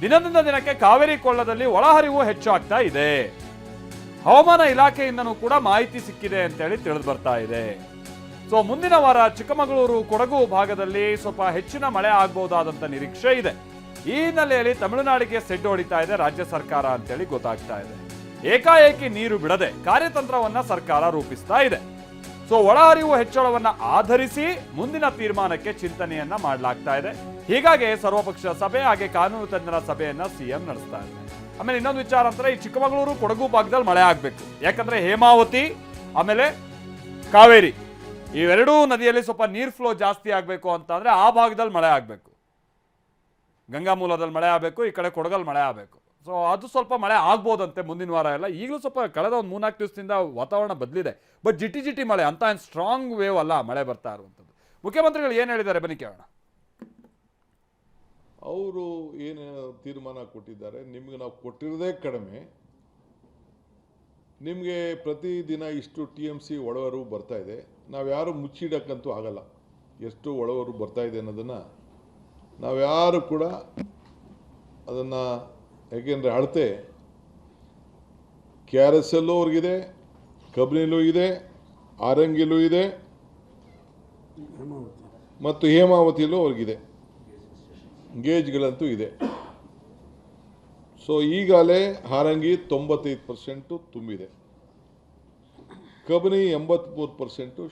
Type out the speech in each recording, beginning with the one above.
ದಿನದಿಂದ ದಿನಕ್ಕೆ ಕಾವೇರಿ ಕೊಳ್ಳದಲ್ಲಿ ಒಳಹರಿವು ಹೆಚ್ಚಾಗ್ತಾ ಇದೆ. ಹವಾಮಾನ ಇಲಾಖೆಯಿಂದನೂ ಕೂಡ ಮಾಹಿತಿ ಸಿಕ್ಕಿದೆ ಅಂತೇಳಿ ತಿಳಿದು ಬರ್ತಾ ಇದೆ. ಸೊ ಮುಂದಿನ ವಾರ ಚಿಕ್ಕಮಗಳೂರು ಕೊಡಗು ಭಾಗದಲ್ಲಿ ಸ್ವಲ್ಪ ಹೆಚ್ಚಿನ ಮಳೆ ಆಗಬಹುದಾದಂತ ನಿರೀಕ್ಷೆ ಇದೆ. ಈ ಹಿನ್ನೆಲೆಯಲ್ಲಿ ತಮಿಳುನಾಡಿಗೆ ಸೆಡ್ಡು ಹೊಡಿತಾ ಇದೆ ರಾಜ್ಯ ಸರ್ಕಾರ ಅಂತೇಳಿ ಗೊತ್ತಾಗ್ತಾ ಇದೆ. ಏಕಾಏಕಿ ನೀರು ಬಿಡದೆ ಕಾರ್ಯತಂತ್ರವನ್ನ ಸರ್ಕಾರ ರೂಪಿಸ್ತಾ ಇದೆ. ಸೊ ಒಳಹರಿವು ಹೆಚ್ಚಳವನ್ನ ಆಧರಿಸಿ ಮುಂದಿನ ತೀರ್ಮಾನಕ್ಕೆ ಚಿಂತನೆಯನ್ನ ಮಾಡಲಾಗ್ತಾ ಇದೆ. ಹೀಗಾಗಿ ಸರ್ವಪಕ್ಷ ಸಭೆ ಹಾಗೆ ಕಾನೂನು ತಜ್ಞರ ಸಭೆಯನ್ನ ಸಿಎಂ ನಡೆಸ್ತಾ ಇದೆ. ಆಮೇಲೆ ಇನ್ನೊಂದು ವಿಚಾರ ಅಂದ್ರೆ ಈ ಚಿಕ್ಕಮಗಳೂರು ಕೊಡಗು ಭಾಗದಲ್ಲಿ ಮಳೆ ಆಗ್ಬೇಕು. ಯಾಕಂದ್ರೆ ಹೇಮಾವತಿ ಆಮೇಲೆ ಕಾವೇರಿ ಇವೆರಡೂ ನದಿಯಲ್ಲಿ ಸ್ವಲ್ಪ ನೀರ್ ಫ್ಲೋ ಜಾಸ್ತಿ ಆಗ್ಬೇಕು ಅಂತ ಅಂದ್ರೆ ಆ ಭಾಗದಲ್ಲಿ ಮಳೆ ಆಗ್ಬೇಕು. ಗಂಗಾ ಮೂಲದಲ್ಲಿ ಮಳೆ ಆಗಬೇಕು, ಈ ಕಡೆ ಕೊಡಗಲ್ಲಿ ಮಳೆ ಆಗಬೇಕು. ಸೊ ಅದು ಸ್ವಲ್ಪ ಮಳೆ ಆಗ್ಬೋದಂತೆ ಮುಂದಿನ ವಾರ ಎಲ್ಲ. ಈಗಲೂ ಸ್ವಲ್ಪ ಕಳೆದ ಒಂದು 3-4 ದಿವಸದಿಂದ ವಾತಾವರಣ ಬದಲಿದೆ. ಬಟ್ ಜಿಟಿ ಮಳೆ ಅಂತ ಏನು ಸ್ಟ್ರಾಂಗ್ ವೇವ್ ಅಲ್ಲ ಮಳೆ ಬರ್ತಾ ಇರುವಂಥದ್ದು. ಮುಖ್ಯಮಂತ್ರಿಗಳು ಏನು ಹೇಳಿದ್ದಾರೆ ಬನ್ನಿ ಕೇಳೋಣ. ಅವರು ಏನು ತೀರ್ಮಾನ ಕೊಟ್ಟಿದ್ದಾರೆ, ನಿಮಗೆ ನಾವು ಕೊಟ್ಟಿರೋದೇ ಕಡಿಮೆ, ನಿಮಗೆ ಪ್ರತಿದಿನ ಇಷ್ಟು TMC ಒಳಹರಿವು ಬರ್ತಾ ಇದೆ. ನಾವು ಯಾರು ಮುಚ್ಚಿಡಕ್ಕಂತೂ ಆಗಲ್ಲ ಎಷ್ಟು ಒಳಹರಿವು ಬರ್ತಾ ಇದೆ ಅನ್ನೋದನ್ನು. ನಾವ್ಯಾರು ಕೂಡ ಅದನ್ನು ಯಾಕೆಂದರೆ ಅಳತೆ KRSಲ್ಲೂ ಅವ್ರಿಗಿದೆ, ಕಬಿನಿಲೂ ಇದೆ, ಆರಂಗಿಲೂ ಇದೆ ಮತ್ತು ಹೇಮಾವತಿಯಲ್ಲೂ ಅವ್ರಿಗಿದೆ, ಗೇಜ್ಗಳಂತೂ ಇದೆ. ಸೊ ಈಗಾಗಲೇ ಹಾರಂಗಿ 95% ತುಂಬಿದೆ, ಕಬಿನಿ 83%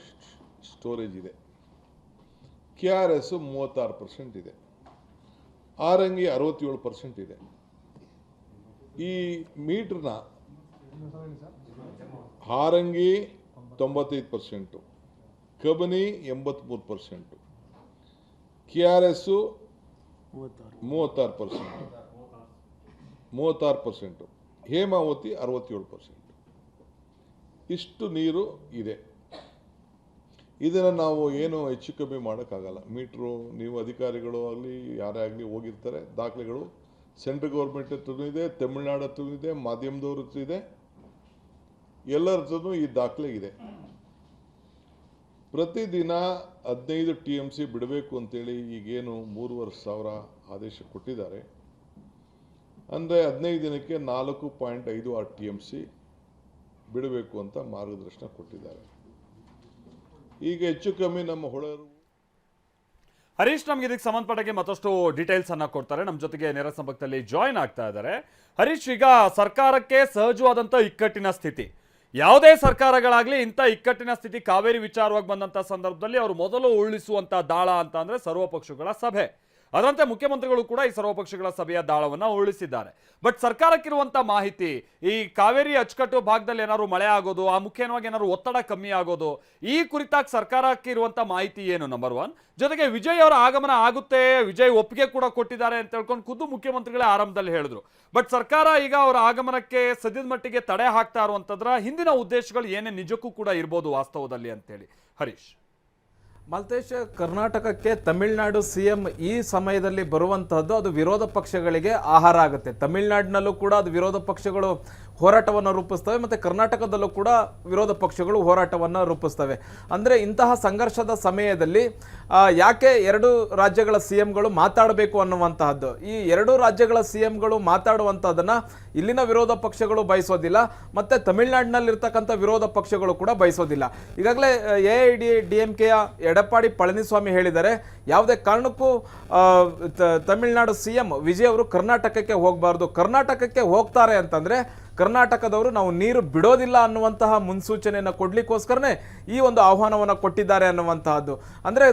ಸ್ಟೋರೇಜ್ ಇದೆ, KRS 36% ಇದೆ, ಆರಂಗಿ 67% ಇದೆ. ಈ ಮೀಟ್ರನ್ನ ಹಾರಂಗಿ 95%, ಕಬಿನಿ 83%, KRS 36%, ಹೇಮಾವತಿ 67%. ಇಷ್ಟು ನೀರು ಇದೆ. ಇದನ್ನು ನಾವು ಏನು ಹೆಚ್ಚು ಕಮ್ಮಿ ಮಾಡೋಕ್ಕಾಗಲ್ಲ. ಮೀಟ್ರು ನೀವು ಅಧಿಕಾರಿಗಳು ಆಗಲಿ ಯಾರೇ ಆಗಲಿ ಹೋಗಿರ್ತಾರೆ, ದಾಖಲೆಗಳು ಸೆಂಟ್ರಲ್ ಗೌರ್ಮೆಂಟ್ ಹತ್ರನೂ ಇದೆ, ತಮಿಳುನಾಡು ಹತ್ರನೂ ಇದೆ, ಮಾಧ್ಯಮದವ್ರ ಹತ್ರ ಇದೆ, ಎಲ್ಲರ ಹತ್ರನೂ ಈ ದಾಖಲೆ ಇದೆ. ಪ್ರತಿದಿನ 15 TMC ಬಿಡಬೇಕು ಅಂತೇಳಿ ಈಗೇನು 3,500 ಆದೇಶ ಕೊಟ್ಟಿದ್ದಾರೆ. ಅಂದರೆ 15 ದಿನಕ್ಕೆ 4.56 TMC ಬಿಡಬೇಕು ಅಂತ ಮಾರ್ಗದರ್ಶನ ಕೊಟ್ಟಿದ್ದಾರೆ. ಈಗ ಹೆಚ್ಚು ಕಮ್ಮಿ ನಮ್ಮ ಹೊಳರು ಹರೀಶ್ ನಮ್ಗೆ ಇದಕ್ಕೆ ಸಂಬಂಧಪಟ್ಟಾಗೆ ಮತ್ತಷ್ಟು ಡೀಟೇಲ್ಸ್ ಅನ್ನ ಕೊಡ್ತಾರೆ. ನಮ್ಮ ಜೊತೆಗೆ ನೇರ ಸಂಪರ್ಕದಲ್ಲಿ ಜಾಯಿನ್ ಆಗ್ತಾ ಇದ್ದಾರೆ. ಹರೀಶ್, ಈಗ ಸರ್ಕಾರಕ್ಕೆ ಸಹಜವಾದಂಥ ಇಕ್ಕಟ್ಟಿನ ಸ್ಥಿತಿ, ಯಾವುದೇ ಸರ್ಕಾರಗಳಾಗಲಿ ಇಂಥ ಇಕ್ಕಟ್ಟಿನ ಸ್ಥಿತಿ ಕಾವೇರಿ ವಿಚಾರವಾಗಿ ಬಂದಂಥ ಸಂದರ್ಭದಲ್ಲಿ ಅವರು ಮೊದಲು ಉರುಳಿಸುವಂಥ ದಾಳ ಅಂತ ಅಂದರೆ ಸರ್ವಪಕ್ಷಗಳ ಸಭೆ. ಅದರಂತೆ ಮುಖ್ಯಮಂತ್ರಿಗಳು ಕೂಡ ಈ ಸರ್ವಪಕ್ಷಗಳ ಸಭೆಯ ದಾಳವನ್ನು ಉರುಳಿಸಿದ್ದಾರೆ. ಬಟ್ ಸರ್ಕಾರಕ್ಕಿರುವಂಥ ಮಾಹಿತಿ, ಈ ಕಾವೇರಿ ಅಚ್ಚುಕಟ್ಟು ಭಾಗದಲ್ಲಿ ಏನಾದ್ರು ಮಳೆ ಆಗೋದು, ಆ ಮುಖ್ಯವಾಗಿ ಏನಾದ್ರು ಒತ್ತಡ ಕಮ್ಮಿ ಆಗೋದು, ಈ ಕುರಿತಾಗಿ ಸರ್ಕಾರಕ್ಕೆ ಇರುವಂಥ ಮಾಹಿತಿ ಏನು? ನಂಬರ್ 1. ಜೊತೆಗೆ ವಿಜಯ್ ಅವರ ಆಗಮನ ಆಗುತ್ತೆ, ವಿಜಯ್ ಒಪ್ಪಿಗೆ ಕೂಡ ಕೊಟ್ಟಿದ್ದಾರೆ ಅಂತ ಹೇಳ್ಕೊಂಡು ಖುದ್ದು ಮುಖ್ಯಮಂತ್ರಿಗಳೇ ಆರಂಭದಲ್ಲಿ ಹೇಳಿದ್ರು. ಬಟ್ ಸರ್ಕಾರ ಈಗ ಅವರ ಆಗಮನಕ್ಕೆ ಸದ್ಯದ ಮಟ್ಟಿಗೆ ತಡೆ ಹಾಕ್ತಾ ಇರುವಂಥದ್ರ ಹಿಂದಿನ ಉದ್ದೇಶಗಳು ಏನೇ ನಿಜಕ್ಕೂ ಕೂಡ ಇರ್ಬೋದು ವಾಸ್ತವದಲ್ಲಿ ಅಂತೇಳಿ ಹರೀಶ್. ಮಲ್ತೇಶ್, ಕರ್ನಾಟಕಕ್ಕೆ ತಮಿಳುನಾಡು CM ಈ ಸಮಯದಲ್ಲಿ ಬರುವಂತಹದ್ದು ಅದು ವಿರೋಧ ಪಕ್ಷಗಳಿಗೆ ಆಹಾರ ಆಗುತ್ತೆ. ತಮಿಳುನಾಡಿನಲ್ಲೂ ಕೂಡ ಅದು ವಿರೋಧ ಪಕ್ಷಗಳು ಹೋರಾಟವನ್ನು ರೂಪಿಸ್ತವೆ, ಮತ್ತು ಕರ್ನಾಟಕದಲ್ಲೂ ಕೂಡ ವಿರೋಧ ಪಕ್ಷಗಳು ಹೋರಾಟವನ್ನು ರೂಪಿಸ್ತವೆ. ಅಂದರೆ ಇಂತಹ ಸಂಘರ್ಷದ ಸಮಯದಲ್ಲಿ ಯಾಕೆ ಎರಡು ರಾಜ್ಯಗಳ CMಗಳು ಮಾತಾಡಬೇಕು ಅನ್ನುವಂತಹದ್ದು, ಈ ಎರಡು ರಾಜ್ಯಗಳ CMಗಳು ಮಾತಾಡುವಂಥದ್ದನ್ನು ಇಲ್ಲಿನ ವಿರೋಧ ಪಕ್ಷಗಳು ಬಯಸೋದಿಲ್ಲ, ಮತ್ತು ತಮಿಳುನಾಡಿನಲ್ಲಿರ್ತಕ್ಕಂಥ ವಿರೋಧ ಪಕ್ಷಗಳು ಕೂಡ ಬಯಸೋದಿಲ್ಲ. ಈಗಾಗಲೇ AIADMKಯ ಎಡಪ್ಪಾಡಿ ಪಳನಿಸ್ವಾಮಿ ಹೇಳಿದ್ದಾರೆ, ಯಾವುದೇ ಕಾರಣಕ್ಕೂ ತಮಿಳುನಾಡು CM ವಿಜಯ್ ಅವರು ಕರ್ನಾಟಕಕ್ಕೆ ಹೋಗಬಾರ್ದು, ಕರ್ನಾಟಕಕ್ಕೆ ಹೋಗ್ತಾರೆ ಅಂತಂದರೆ ಕರ್ನಾಟಕದವರು ನಾವು ನೀರು ಬಿಡೋದಿಲ್ಲ ಅನ್ನುವಂತಹ ಮುನ್ಸೂಚನೆಯನ್ನು ಕೊಡಲಿಕ್ಕೋಸ್ಕರನೇ ಈ ಒಂದು ಆಹ್ವಾನವನ್ನು ಕೊಟ್ಟಿದ್ದಾರೆ ಅನ್ನುವಂತಹದ್ದು. ಅಂದರೆ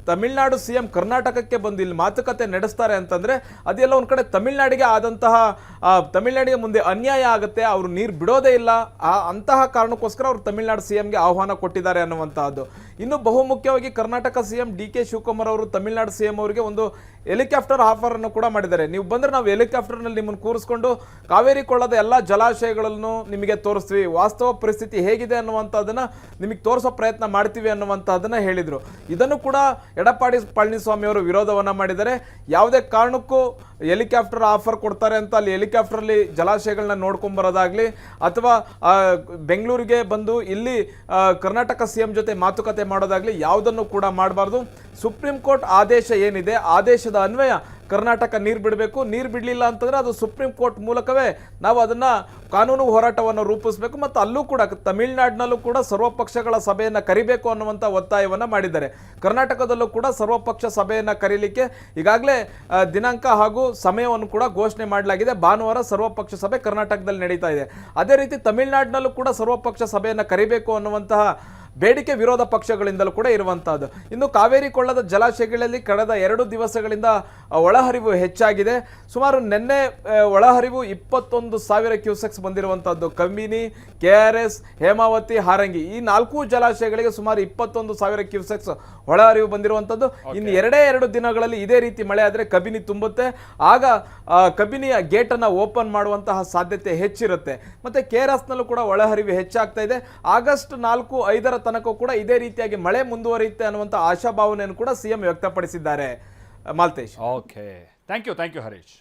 ತಮಿಳುನಾಡು CM ಕರ್ನಾಟಕಕ್ಕೆ ಬಂದು ಇಲ್ಲಿ ಮಾತುಕತೆ ನಡೆಸ್ತಾರೆ ಅಂತಂದರೆ ಅದೆಲ್ಲ ಒಂದು ಕಡೆ ತಮಿಳುನಾಡಿಗೆ ಆದಂತಹ ತಮಿಳುನಾಡಿಗೆ ಮುಂದೆ ಅನ್ಯಾಯ ಆಗುತ್ತೆ, ಅವರು ನೀರು ಬಿಡೋದೇ ಇಲ್ಲ, ಅಂತಹ ಕಾರಣಕ್ಕೋಸ್ಕರ ಅವರು ತಮಿಳುನಾಡು CMಗೆ ಆಹ್ವಾನ ಕೊಟ್ಟಿದ್ದಾರೆ ಅನ್ನುವಂತಹದ್ದು. ಇನ್ನು ಬಹುಮುಖ್ಯವಾಗಿ ಕರ್ನಾಟಕ CM DK ಶಿವಕುಮಾರ್ ಅವರು ತಮಿಳುನಾಡು CM ಅವರಿಗೆ ಒಂದು ಹೆಲಿಕಾಪ್ಟರ್ ಆಫರ್ ಅನ್ನು ಕೂಡ ಮಾಡಿದ್ದಾರೆ. ನೀವು ಬಂದರೆ ನಾವು ಹೆಲಿಕಾಪ್ಟರ್ನಲ್ಲಿ ನಿಮ್ಮನ್ನು ಕೂರಿಸ್ಕೊಂಡು ಕಾವೇರಿ ಕೊಳ್ಳದ ಎಲ್ಲ ಜಲಾಶಯಗಳನ್ನು ನಿಮಗೆ ತೋರಿಸ್ತೀವಿ, ವಾಸ್ತವ ಪರಿಸ್ಥಿತಿ ಹೇಗಿದೆ ಅನ್ನುವಂಥದ್ದನ್ನು ನಿಮಗೆ ತೋರಿಸೋ ಪ್ರಯತ್ನ ಮಾಡ್ತೀವಿ ಅನ್ನುವಂಥದ್ದನ್ನು ಹೇಳಿದರು. ಇದನ್ನು ಕೂಡ ಎಡಪ್ಪಾಡಿ ಪಳನಿಸ್ವಾಮಿ ಅವರು ವಿರೋಧವನ್ನು ಮಾಡಿದ್ದಾರೆ. ಯಾವುದೇ ಕಾರಣಕ್ಕೂ ಹೆಲಿಕಾಪ್ಟರ್ ಆಫರ್ ಕೊಡ್ತಾರೆ ಅಂತ ಅಲ್ಲಿ ಹೆಲಿಕಾಪ್ಟರ್ಲಿ ಜಲಾಶಯಗಳನ್ನ ನೋಡ್ಕೊಂಬರೋದಾಗಲಿ ಅಥವಾ ಬೆಂಗಳೂರಿಗೆ ಬಂದು ಇಲ್ಲಿ ಕರ್ನಾಟಕ CM ಜೊತೆ ಮಾತುಕತೆ ಮಾಡೋದಾಗಲಿ ಯಾವುದನ್ನು ಕೂಡ ಮಾಡಬಾರ್ದು. ಸುಪ್ರೀಂ ಕೋರ್ಟ್ ಆದೇಶ ಏನಿದೆ, ಆದೇಶದ ಅನ್ವಯ ಕರ್ನಾಟಕ ನೀರು ಬಿಡಬೇಕು, ನೀರು ಬಿಡಲಿಲ್ಲ ಅಂತಂದ್ರೆ ಅದು ಸುಪ್ರೀಂ ಕೋರ್ಟ್ ಮೂಲಕವೇ ನಾವು ಅದನ್ನ ಕಾನೂನು ಹೋರಾಟವನ್ನು ರೂಪಿಸಬೇಕು ಮತ್ತು ಅಲ್ಲೂ ಕೂಡ ತಮಿಳುನಾಡಿನಲ್ಲೂ ಕೂಡ ಸರ್ವಪಕ್ಷಗಳ ಸಭೆಯನ್ನು ಕರಿಬೇಕು ಅನ್ನುವಂಥ ಒತ್ತಾಯವನ್ನು ಮಾಡಿದ್ದಾರೆ. ಕರ್ನಾಟಕದಲ್ಲೂ ಕೂಡ ಸರ್ವಪಕ್ಷ ಸಭೆಯನ್ನು ಕರೀಲಿಕ್ಕೆ ಈಗಾಗಲೇ ದಿನಾಂಕ ಹಾಗೂ ಸಮಯವನ್ನು ಕೂಡ ಘೋಷಣೆ ಮಾಡಲಾಗಿದೆ. ಭಾನುವಾರ ಸರ್ವಪಕ್ಷ ಸಭೆ ಕರ್ನಾಟಕದಲ್ಲಿ ನಡೀತಾ ಇದೆ. ಅದೇ ರೀತಿ ತಮಿಳುನಾಡಿನಲ್ಲೂ ಕೂಡ ಸರ್ವಪಕ್ಷ ಸಭೆಯನ್ನು ಕರಿಬೇಕು ಅನ್ನುವಂತಹ ಬೇಡಿಕೆ ವಿರೋಧ ಪಕ್ಷಗಳಿಂದಲೂ ಕೂಡ ಇರುವಂತಹದ್ದು. ಇನ್ನು ಕಾವೇರಿ ಕೊಳ್ಳದ ಜಲಾಶಯಗಳಲ್ಲಿ ಕಳೆದ 2 ದಿವಸಗಳಿಂದ ಒಳಹರಿವು ಹೆಚ್ಚಾಗಿದೆ. ಸುಮಾರು ನಿನ್ನೆ ಒಳಹರಿವು 21,000 ಕ್ಯೂಸೆಕ್ಸ್ ಬಂದಿರುವಂತಹದ್ದು. ಕಬಿನಿ, KRS, ಹೇಮಾವತಿ, ಹಾರಂಗಿ ಈ 4 ಜಲಾಶಯಗಳಿಗೆ ಸುಮಾರು 21,000 ಕ್ಯೂಸೆಕ್ಸ್ ಒಳಹರಿವು ಬಂದಿರುವಂತದ್ದು. ಇನ್ನು 2 ದಿನಗಳಲ್ಲಿ ಇದೇ ರೀತಿ ಮಳೆ ಆದರೆ ಕಬಿನಿ ತುಂಬುತ್ತೆ. ಆಗ ಕಬಿನಿಯ ಗೇಟ್ ಅನ್ನ ಓಪನ್ ಮಾಡುವಂತಹ ಸಾಧ್ಯತೆ ಹೆಚ್ಚಿರುತ್ತೆ. ಮತ್ತೆ KRS ನಲ್ಲೂ ಕೂಡ ಒಳಹರಿವು ಹೆಚ್ಚಾಗ್ತಾ ಇದೆ. ಆಗಸ್ಟ್ 4-5 ತನಕ ಕೂಡ ಇದೇ ರೀತಿಯಾಗಿ ಮಳೆ ಮುಂದುವರಿಯುತ್ತೆ ಅನ್ನುವಂಥ ಆಶಾಭಾವನೆಯನ್ನು ಕೂಡ ಸಿಎಂ ವ್ಯಕ್ತಪಡಿಸಿದ್ದಾರೆ. Maltesh. Okay, thank you Harish.